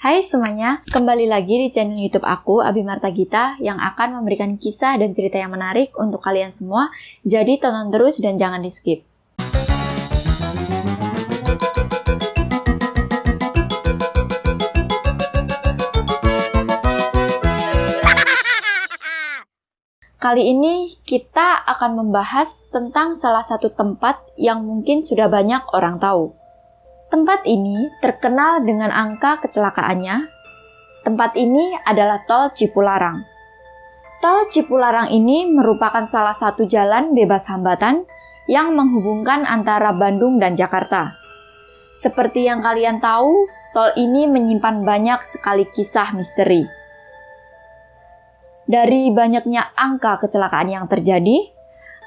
Hai semuanya, kembali lagi di channel YouTube aku, Abi Marta Gita, yang akan memberikan kisah dan cerita yang menarik untuk kalian semua. Jadi tonton terus dan jangan di-skip. Kali ini kita akan membahas tentang salah satu tempat yang mungkin sudah banyak orang tahu. Tempat ini terkenal dengan angka kecelakaannya. Tempat ini adalah Tol Cipularang. Tol Cipularang ini merupakan salah satu jalan bebas hambatan yang menghubungkan antara Bandung dan Jakarta. Seperti yang kalian tahu, tol ini menyimpan banyak sekali kisah misteri. Dari banyaknya angka kecelakaan yang terjadi,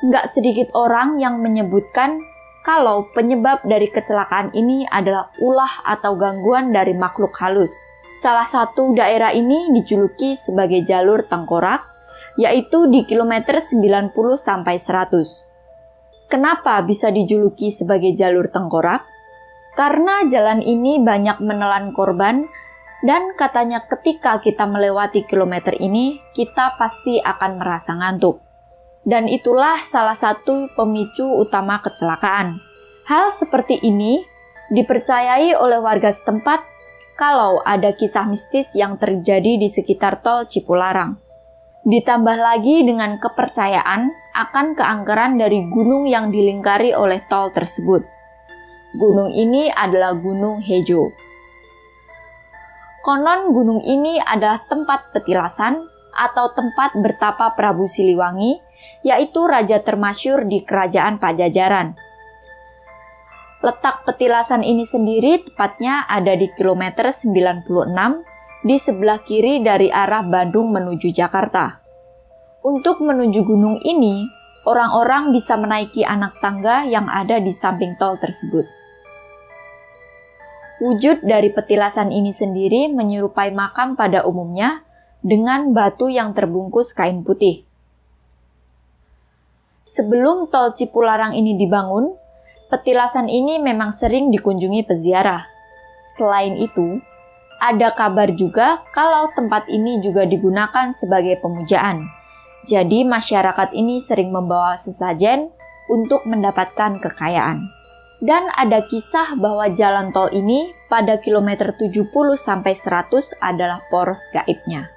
nggak sedikit orang yang menyebutkan kalau penyebab dari kecelakaan ini adalah ulah atau gangguan dari makhluk halus. Salah satu daerah ini dijuluki sebagai jalur tengkorak, yaitu di kilometer 90-100. Kenapa bisa dijuluki sebagai jalur tengkorak? Karena jalan ini banyak menelan korban, dan katanya ketika kita melewati kilometer ini, kita pasti akan merasa ngantuk. Dan itulah salah satu pemicu utama kecelakaan. Hal seperti ini dipercayai oleh warga setempat kalau ada kisah mistis yang terjadi di sekitar Tol Cipularang. Ditambah lagi dengan kepercayaan akan keangkeran dari gunung yang dilingkari oleh tol tersebut. Gunung ini adalah Gunung Hejo. Konon gunung ini adalah tempat petilasan atau tempat bertapa Prabu Siliwangi, yaitu raja termasyhur di kerajaan Pajajaran. Letak petilasan ini sendiri tepatnya ada di kilometer 96 di sebelah kiri dari arah Bandung menuju Jakarta. Untuk menuju gunung ini, orang-orang bisa menaiki anak tangga yang ada di samping tol tersebut. Wujud dari petilasan ini sendiri menyerupai makam pada umumnya dengan batu yang terbungkus kain putih. Sebelum Tol Cipularang ini dibangun, petilasan ini memang sering dikunjungi peziarah. Selain itu, ada kabar juga kalau tempat ini juga digunakan sebagai pemujaan. Jadi masyarakat ini sering membawa sesajen untuk mendapatkan kekayaan. Dan ada kisah bahwa jalan tol ini pada kilometer 70-100 adalah poros gaibnya.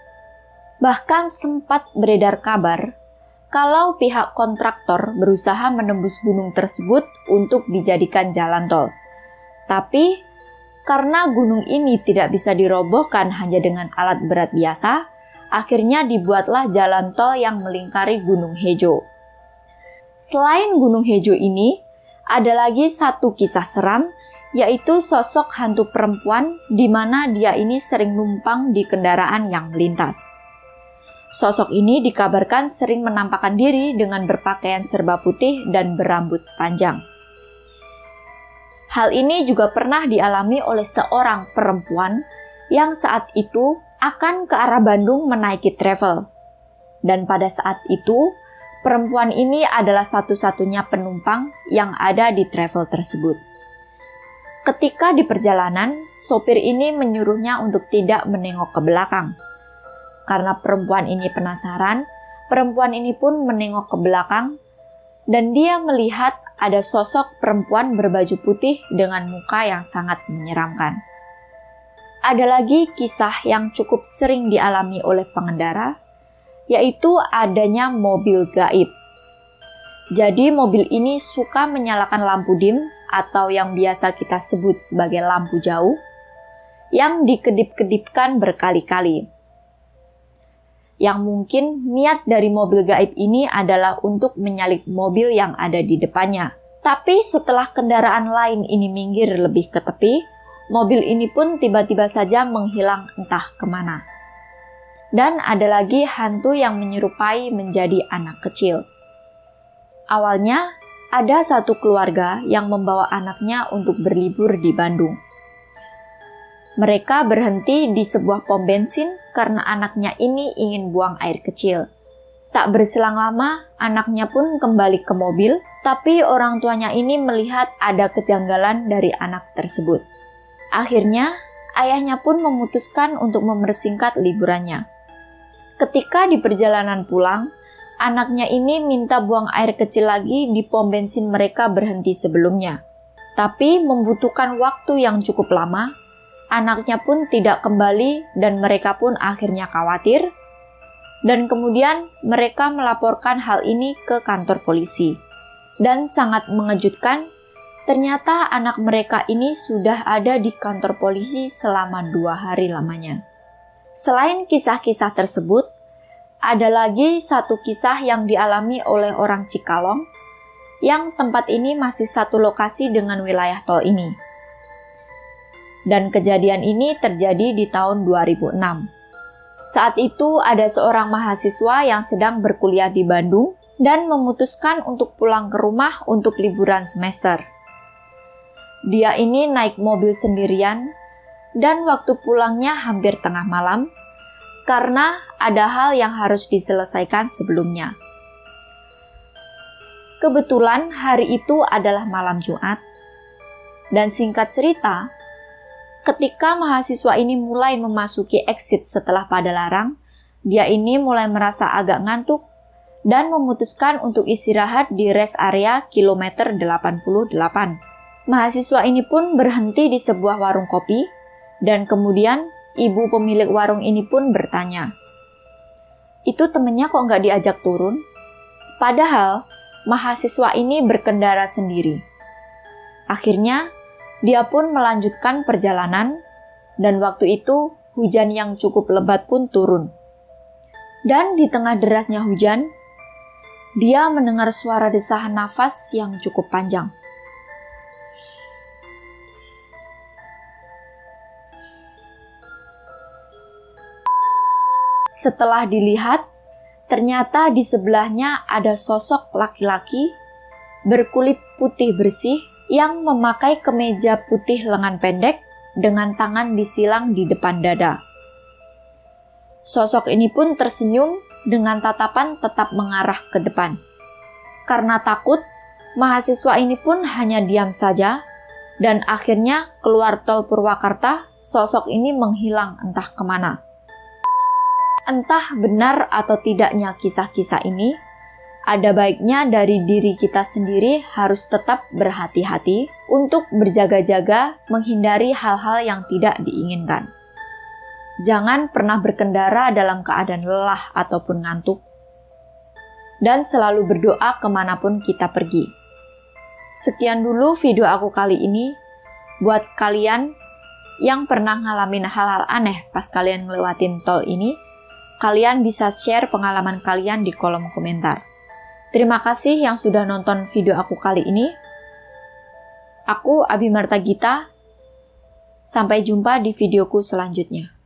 Bahkan sempat beredar kabar kalau pihak kontraktor berusaha menembus gunung tersebut untuk dijadikan jalan tol. Tapi, karena gunung ini tidak bisa dirobohkan hanya dengan alat berat biasa, akhirnya dibuatlah jalan tol yang melingkari Gunung Hejo. Selain Gunung Hejo ini, ada lagi satu kisah seram, yaitu sosok hantu perempuan di mana dia ini sering numpang di kendaraan yang melintas. Sosok ini dikabarkan sering menampakkan diri dengan berpakaian serba putih dan berambut panjang. Hal ini juga pernah dialami oleh seorang perempuan yang saat itu akan ke arah Bandung menaiki travel. Dan pada saat itu, perempuan ini adalah satu-satunya penumpang yang ada di travel tersebut. Ketika di perjalanan, sopir ini menyuruhnya untuk tidak menengok ke belakang. Karena perempuan ini penasaran, perempuan ini pun menengok ke belakang dan dia melihat ada sosok perempuan berbaju putih dengan muka yang sangat menyeramkan. Ada lagi kisah yang cukup sering dialami oleh pengendara, yaitu adanya mobil gaib. Jadi mobil ini suka menyalakan lampu dim atau yang biasa kita sebut sebagai lampu jauh yang dikedip-kedipkan berkali-kali. Yang mungkin niat dari mobil gaib ini adalah untuk menyalip mobil yang ada di depannya. Tapi setelah kendaraan lain ini minggir lebih ke tepi, mobil ini pun tiba-tiba saja menghilang entah kemana. Dan ada lagi hantu yang menyerupai menjadi anak kecil. Awalnya, ada satu keluarga yang membawa anaknya untuk berlibur di Bandung. Mereka berhenti di sebuah pom bensin karena anaknya ini ingin buang air kecil. Tak berselang lama, anaknya pun kembali ke mobil, tapi orang tuanya ini melihat ada kejanggalan dari anak tersebut. Akhirnya, ayahnya pun memutuskan untuk mempersingkat liburannya. Ketika di perjalanan pulang, anaknya ini minta buang air kecil lagi di pom bensin mereka berhenti sebelumnya. Tapi membutuhkan waktu yang cukup lama, anaknya pun tidak kembali dan mereka pun akhirnya khawatir. Dan kemudian mereka melaporkan hal ini ke kantor polisi. Dan sangat mengejutkan, ternyata anak mereka ini sudah ada di kantor polisi selama 2 hari lamanya. Selain kisah-kisah tersebut, ada lagi satu kisah yang dialami oleh orang Cikalong, yang tempat ini masih satu lokasi dengan wilayah tol ini. Dan kejadian ini terjadi di tahun 2006. Saat itu ada seorang mahasiswa yang sedang berkuliah di Bandung dan memutuskan untuk pulang ke rumah untuk liburan semester. Dia ini naik mobil sendirian dan waktu pulangnya hampir tengah malam karena ada hal yang harus diselesaikan sebelumnya. Kebetulan hari itu adalah malam Jumat. Dan singkat cerita, ketika mahasiswa ini mulai memasuki exit setelah Padalarang, dia ini mulai merasa agak ngantuk dan memutuskan untuk istirahat di rest area kilometer 88. Mahasiswa ini pun berhenti di sebuah warung kopi, dan kemudian ibu pemilik warung ini pun bertanya, "Itu temennya kok nggak diajak turun?" Padahal, mahasiswa ini berkendara sendiri. Akhirnya, dia pun melanjutkan perjalanan, dan waktu itu hujan yang cukup lebat pun turun. Dan di tengah derasnya hujan, dia mendengar suara desahan nafas yang cukup panjang. Setelah dilihat, ternyata di sebelahnya ada sosok laki-laki berkulit putih bersih yang memakai kemeja putih lengan pendek dengan tangan disilang di depan dada. Sosok ini pun tersenyum dengan tatapan tetap mengarah ke depan. Karena takut, mahasiswa ini pun hanya diam saja dan akhirnya keluar tol Purwakarta, sosok ini menghilang entah kemana. Entah benar atau tidaknya kisah-kisah ini, ada baiknya dari diri kita sendiri harus tetap berhati-hati untuk berjaga-jaga menghindari hal-hal yang tidak diinginkan. Jangan pernah berkendara dalam keadaan lelah ataupun ngantuk. Dan selalu berdoa kemanapun kita pergi. Sekian dulu video aku kali ini. Buat kalian yang pernah ngalamin hal-hal aneh pas kalian ngelewatin tol ini, kalian bisa share pengalaman kalian di kolom komentar. Terima kasih yang sudah nonton video aku kali ini. Aku Abi Marta Gita. Sampai jumpa di videoku selanjutnya.